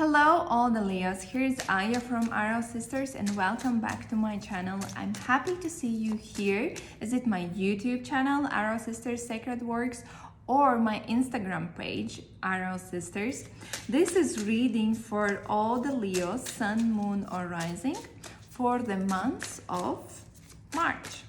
Hello all the Leos, here's Aya from Arrow Sisters and welcome back to my channel. I'm happy to see you here. Is it my YouTube channel, Arrow Sisters Sacred Works, or my Instagram page, Arrow Sisters? This is reading for all the Leos, Sun, Moon or Rising for the months of March.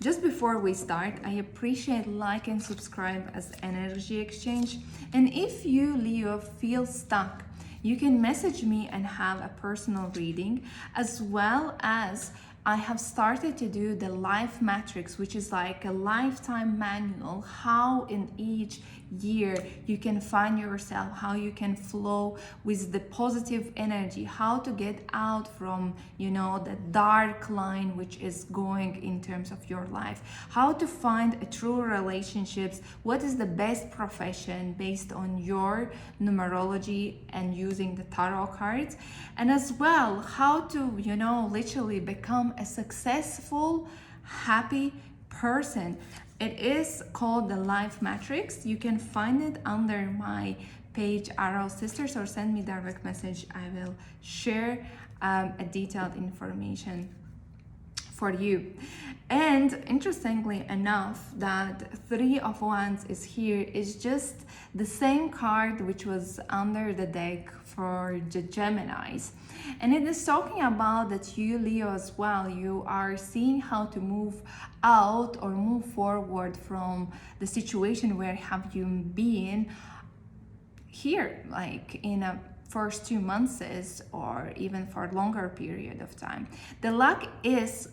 Just before we start, I appreciate like and subscribe as energy exchange. And if you, Leo, feel stuck, you can message me and have a personal reading, as well as I have started to do the life matrix, which is like a lifetime manual, how in each year you can find yourself, how you can flow with the positive energy, how to get out from, the dark line which is going in terms of your life, how to find a true relationships, what is the best profession based on your numerology and using the tarot cards, and as well how to, literally become a successful, happy person. It is called the Life Matrix. You can find it under my page Arrow Sisters or send me direct message. I will share a detailed information for you. And interestingly enough, that Three of Wands is here is just the same card which was under the deck for the Geminis. And it is talking about that you, Leo, as well, you are seeing how to move out or move forward from the situation where have you been here, like in a first 2 months or even for a longer period of time. The luck is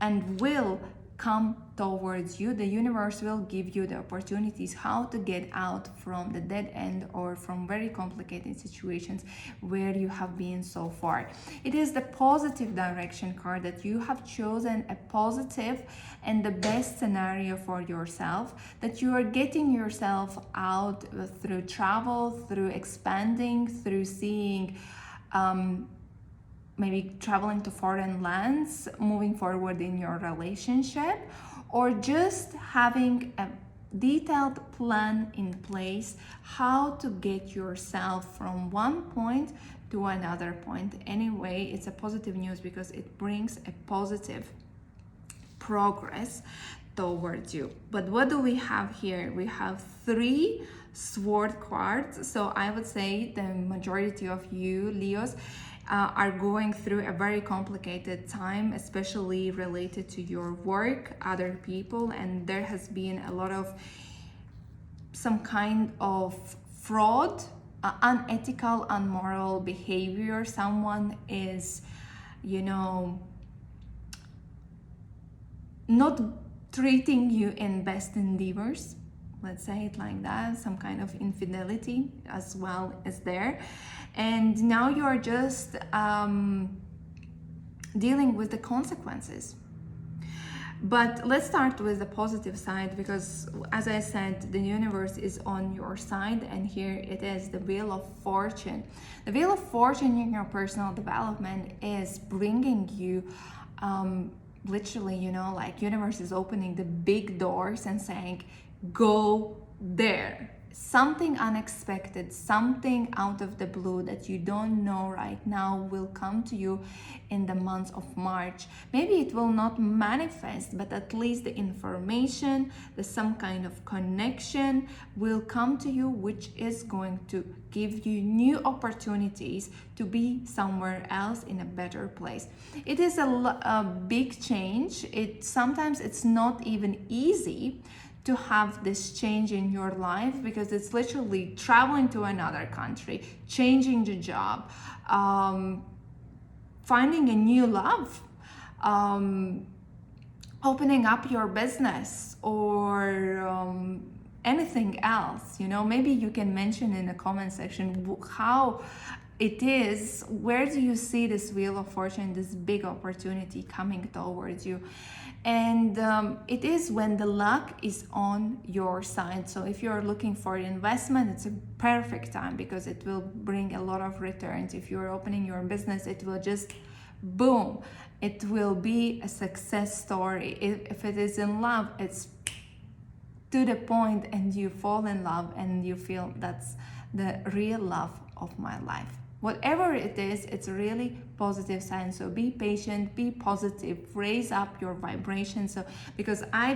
and will come towards you. The universe will give you the opportunities how to get out from the dead end or from very complicated situations where you have been so far. It is the positive direction card that you have chosen a positive and the best scenario for yourself, that you are getting yourself out through travel, through expanding, through seeing maybe traveling to foreign lands, moving forward in your relationship, or just having a detailed plan in place how to get yourself from one point to another point. Anyway, it's a positive news because it brings a positive progress towards you. But what do we have here? We have three sword cards. So I would say the majority of you, Leos, are going through a very complicated time, especially related to your work, other people, and there has been a lot of some kind of fraud, unethical, unmoral behavior. Someone is, not treating you in best endeavors. Let's say it like that. Some kind of infidelity as well is there. And now you are just dealing with the consequences. But let's start with the positive side, because as I said, the universe is on your side, and here it is, the Wheel of Fortune. The Wheel of Fortune in your personal development is bringing you literally, like universe is opening the big doors and saying, go there. Something unexpected, something out of the blue that you don't know right now will come to you in the month of March. Maybe it will not manifest, but at least the information, some kind of connection will come to you, which is going to give you new opportunities to be somewhere else in a better place. It is a big change. Sometimes it's not even easy to have this change in your life, because it's literally traveling to another country, changing the job, finding a new love, opening up your business, or anything else. Maybe you can mention in the comment section how it is, where do you see this Wheel of Fortune, this big opportunity coming towards you. And it is when the luck is on your side. So if you're looking for investment, it's a perfect time because it will bring a lot of returns. If you're opening your business, it will just boom, it will be a success story. If it is in love, it's to the point and you fall in love and you feel that's the real love of my life. Whatever it is, it's a really positive sign. So be patient, be positive, raise up your vibration. So because I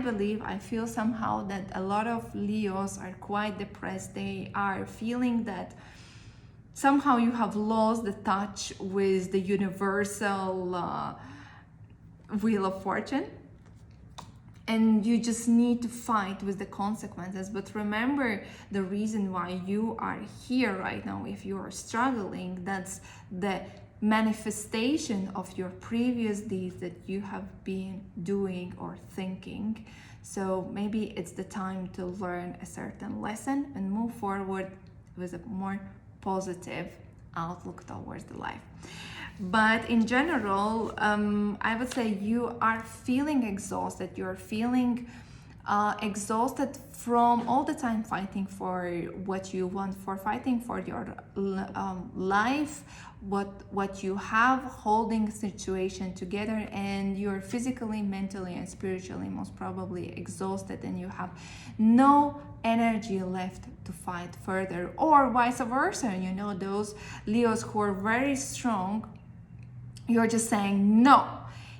feel somehow that a lot of Leos are quite depressed. They are feeling that somehow you have lost the touch with the universal wheel of fortune, and you just need to fight with the consequences. But remember the reason why you are here right now. If you are struggling, that's the manifestation of your previous deeds that you have been doing or thinking. So maybe it's the time to learn a certain lesson and move forward with a more positive outlook towards the life. But in general, I would say you are feeling exhausted. You're feeling exhausted from all the time fighting for what you want, for fighting for your life, what you have, holding situation together, and you're physically, mentally, and spiritually most probably exhausted, and you have no energy left to fight further, or vice versa. You know, those Leos who are very strong, you're just saying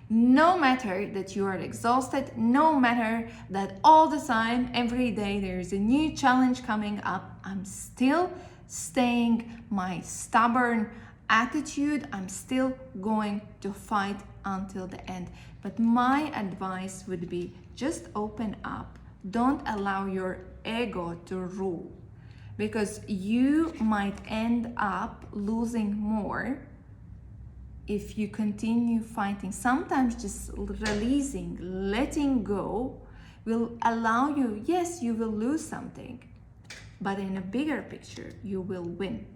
no matter that you are exhausted, no matter that all the time, every day there's a new challenge coming up, I'm still staying my stubborn attitude. I'm still going to fight until the end. But my advice would be just open up. Don't allow your ego to rule, because you might end up losing more if you continue fighting. Sometimes just releasing, letting go will allow you, yes, you will lose something, but in a bigger picture, you will win.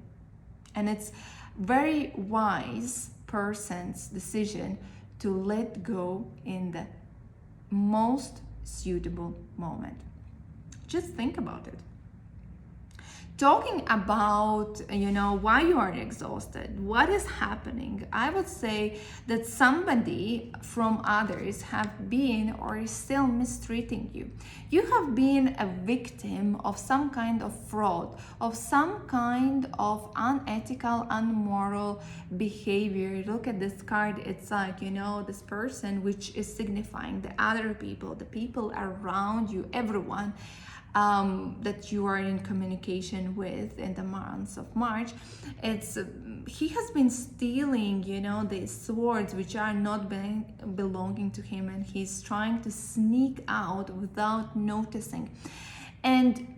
And it's very wise person's decision to let go in the most suitable moment. Just think about it. Talking about, why you are exhausted, what is happening, I would say that somebody from others have been or is still mistreating you. You have been a victim of some kind of fraud, of some kind of unethical, unmoral behavior. Look at this card. It's like, this person, which is signifying the other people, the people around you, everyone that you are in communication with in the months of March. It's he has been stealing, the swords which are not belonging to him, and he's trying to sneak out without noticing. And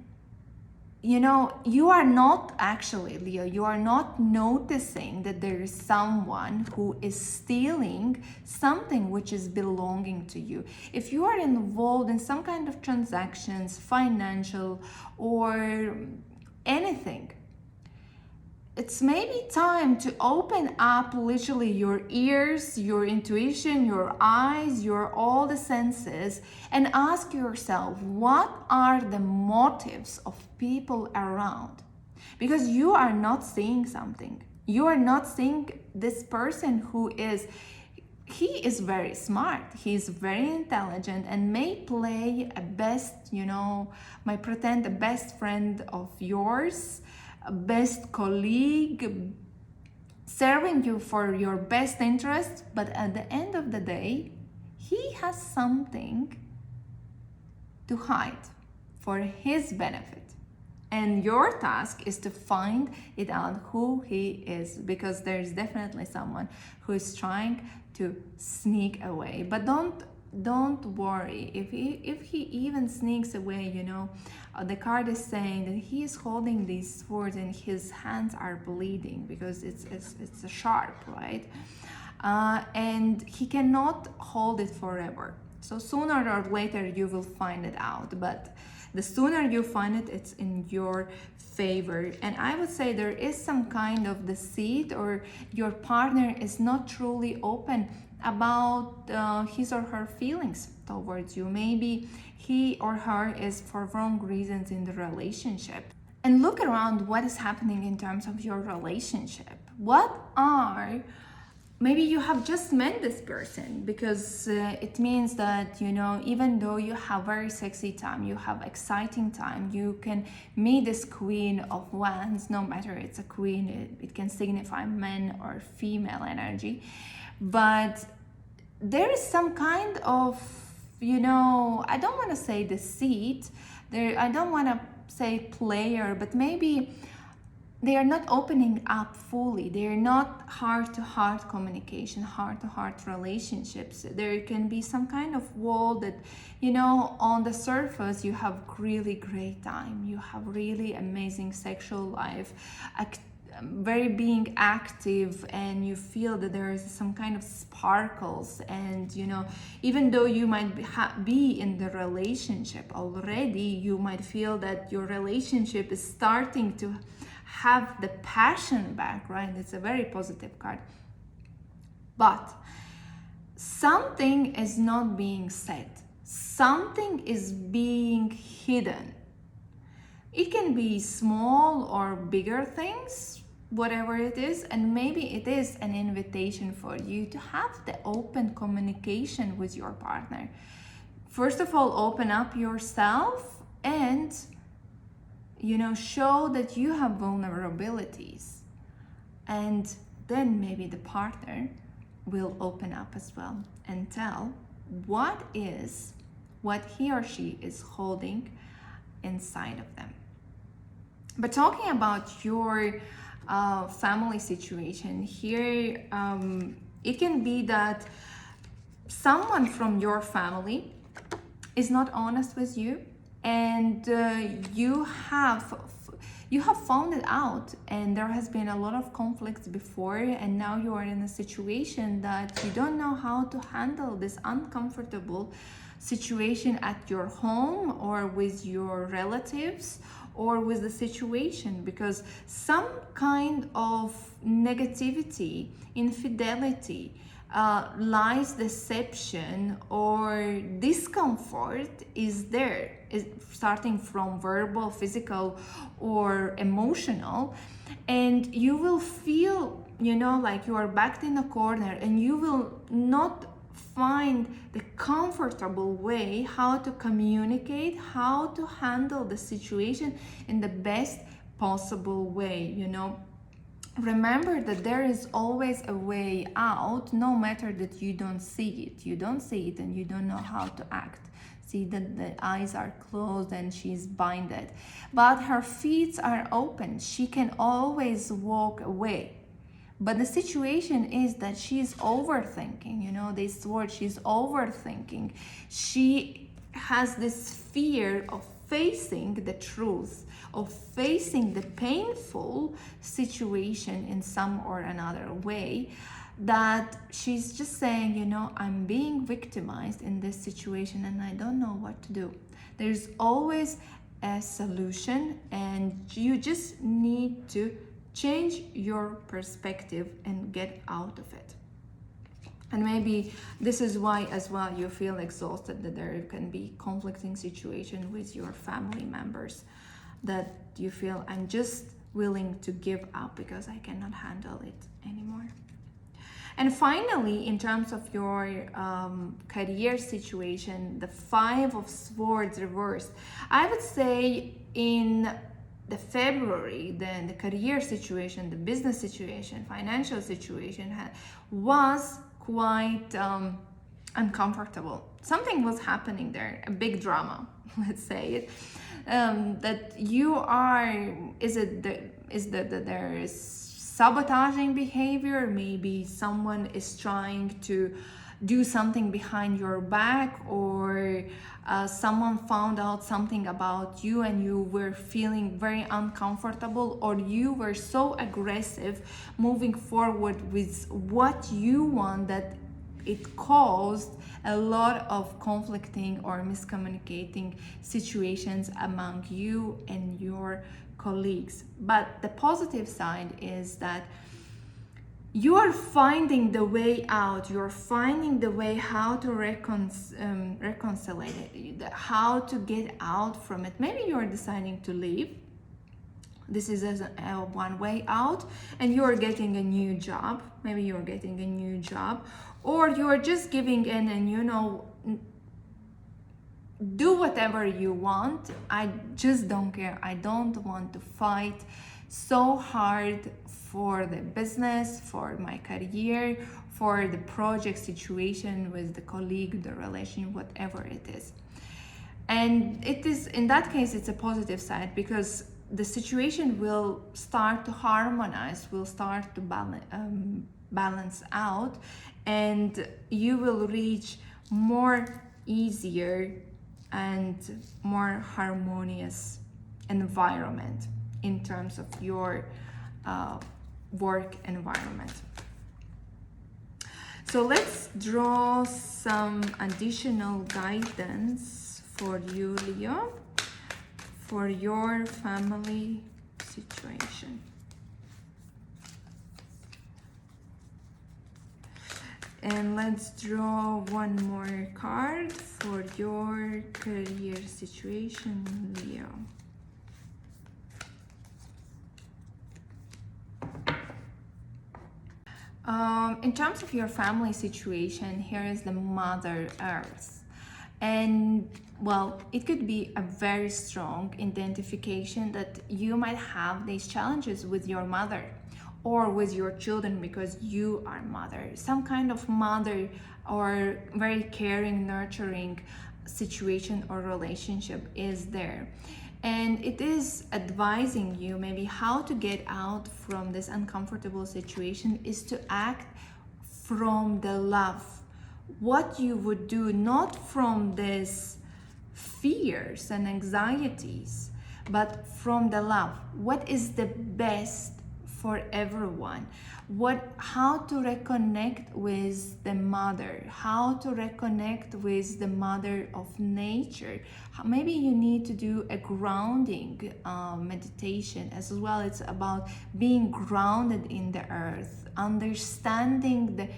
you are not actually, Leo, you are not noticing that there is someone who is stealing something which is belonging to you. If you are involved in some kind of transactions, financial or anything, it's maybe time to open up literally your ears, your intuition, your eyes, your all the senses, and ask yourself, what are the motives of people around? Because you are not seeing something. You are not seeing this person he is very smart, he's very intelligent, and may play a best, might pretend a best friend of yours, best colleague, serving you for your best interest, but at the end of the day, he has something to hide for his benefit. And your task is to find it out who he is, because there's definitely someone who is trying to sneak away. But don't worry if he even sneaks away. The card is saying that he is holding these swords and his hands are bleeding because it's a sharp, right? And he cannot hold it forever. So sooner or later you will find it out, but the sooner you find it, it's in your favor. And I would say there is some kind of deceit, or your partner is not truly open about his or her feelings towards you. Maybe he or her is for wrong reasons in the relationship. And look around what is happening in terms of your relationship. What are maybe you have just met this person, because it means that, you know, even though you have very sexy time, you have exciting time, you can meet this Queen of Wands. No matter it's a queen, it can signify men or female energy, but there is some kind of, you know, I don't want to say deceit there, I don't want to say player, but maybe they are not opening up fully. They are not heart-to-heart communication, heart-to-heart relationships. There can be some kind of wall that, you know, on the surface you have really great time, you have really amazing sexual life, very being active, and you feel that there is some kind of sparkles, and, you know, even though you might be in the relationship already, you might feel that your relationship is starting to have the passion back, right? It's a very positive card. But something is not being said. Something is being hidden. It can be small or bigger things, whatever it is, and maybe it is an invitation for you to have the open communication with your partner. First of all, open up yourself and, you know, show that you have vulnerabilities, and then maybe the partner will open up as well and tell what he or she is holding inside of them. But talking about your family situation here, it can be that someone from your family is not honest with you, and you have found it out, and there has been a lot of conflicts before, and now you are in a situation that you don't know how to handle this uncomfortable situation at your home or with your relatives or with the situation, because some kind of negativity, infidelity, lies, deception, or discomfort is there, is starting from verbal, physical, or emotional, and you will feel, you know, like you are backed in a corner, and you will not find the comfortable way how to communicate, how to handle the situation in the best possible way, you know. Remember that there is always a way out, no matter that you don't see it. You don't see it and you don't know how to act. See that the eyes are closed and she's binded, but her feet are open. She can always walk away. But the situation is that she's overthinking, you know, this word, she's overthinking. She has this fear of facing the truth, of facing the painful situation in some or another way, that she's just saying, you know, I'm being victimized in this situation and I don't know what to do. There's always a solution, and you just need to change your perspective and get out of it. And maybe this is why as well you feel exhausted, that there can be conflicting situation with your family members, that you feel, I'm just willing to give up because I cannot handle it anymore. And finally, in terms of your career situation, the 5 of Swords reversed, I would say in the February, then the career situation, the business situation, financial situation was quite uncomfortable. Something was happening there, a big drama, let's say it. That you are, is that there is sabotaging behavior? Maybe someone is trying to do something behind your back, or someone found out something about you and you were feeling very uncomfortable, or you were so aggressive moving forward with what you want that it caused a lot of conflicting or miscommunicating situations among you and your colleagues. But the positive side is that you are finding the way out. You're finding the way how to reconcile it, how to get out from it. Maybe you're deciding to leave, This is a one way out, and you're getting a new job. Maybe you're getting a new job, or you're just giving in and do whatever you want. I just don't care. I don't want to fight so hard for the business, for my career, for the project situation with the colleague, the relation, whatever it is. And it is, in that case, it's a positive side, because the situation will start to harmonize, will start to balance out, and you will reach more easier and more harmonious environment in terms of your work environment. So let's draw some additional guidance for you, Leo, for your family situation. And let's draw one more card for your career situation, Leo. In terms of your family situation, here is the Mother Earth. And well, it could be a very strong identification that you might have these challenges with your mother or with your children because you are mother. Some kind of mother or very caring, nurturing situation or relationship is there. And it is advising you maybe how to get out from this uncomfortable situation is to act from the love. What you would do, not from this fears and anxieties, but from the love. What is the best for everyone? How to reconnect with the mother, how to reconnect with the mother of nature. Maybe you need to do a grounding meditation as well. It's about being grounded in the earth, understanding the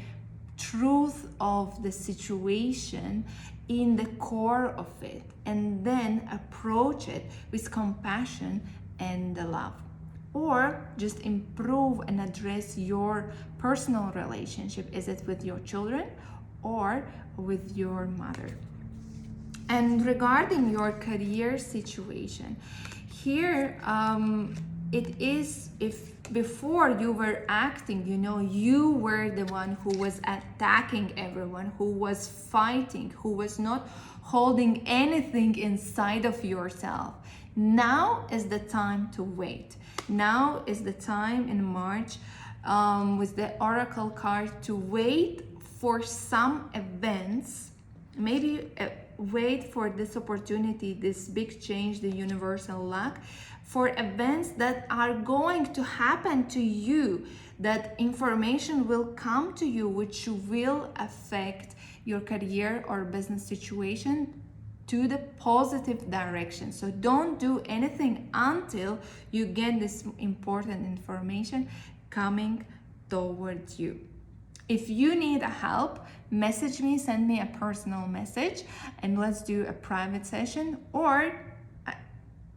truth of the situation in the core of it, and then approach it with compassion and the love. Or just improve and address your personal relationship. Is it with your children or with your mother? And regarding your career situation, here it is, if before you were acting, you were the one who was attacking everyone, who was fighting, who was not holding anything inside of yourself. Now is the time to wait. Now is the time in March with the Oracle card to wait for some events, maybe wait for this opportunity, this big change, the universal luck, for events that are going to happen to you, that information will come to you which will affect your career or business situation to the positive direction. So don't do anything until you get this important information coming towards you. If you need help, message me, send me a personal message, and let's do a private session. Or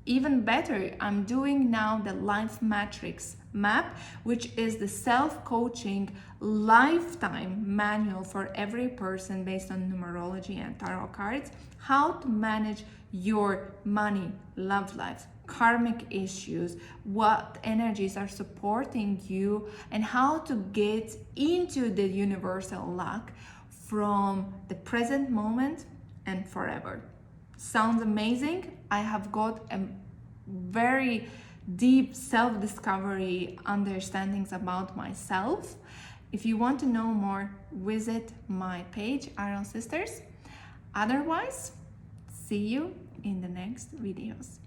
even better, I'm doing now the Life Matrix map, which is the self-coaching lifetime manual for every person based on numerology and tarot cards, how to manage your money, love life, karmic issues, what energies are supporting you, and how to get into the universal luck from the present moment and forever. Sounds amazing? I have got a very deep self-discovery understandings about myself. If you want to know more, visit my page, Iron Sisters. Otherwise, see you in the next videos.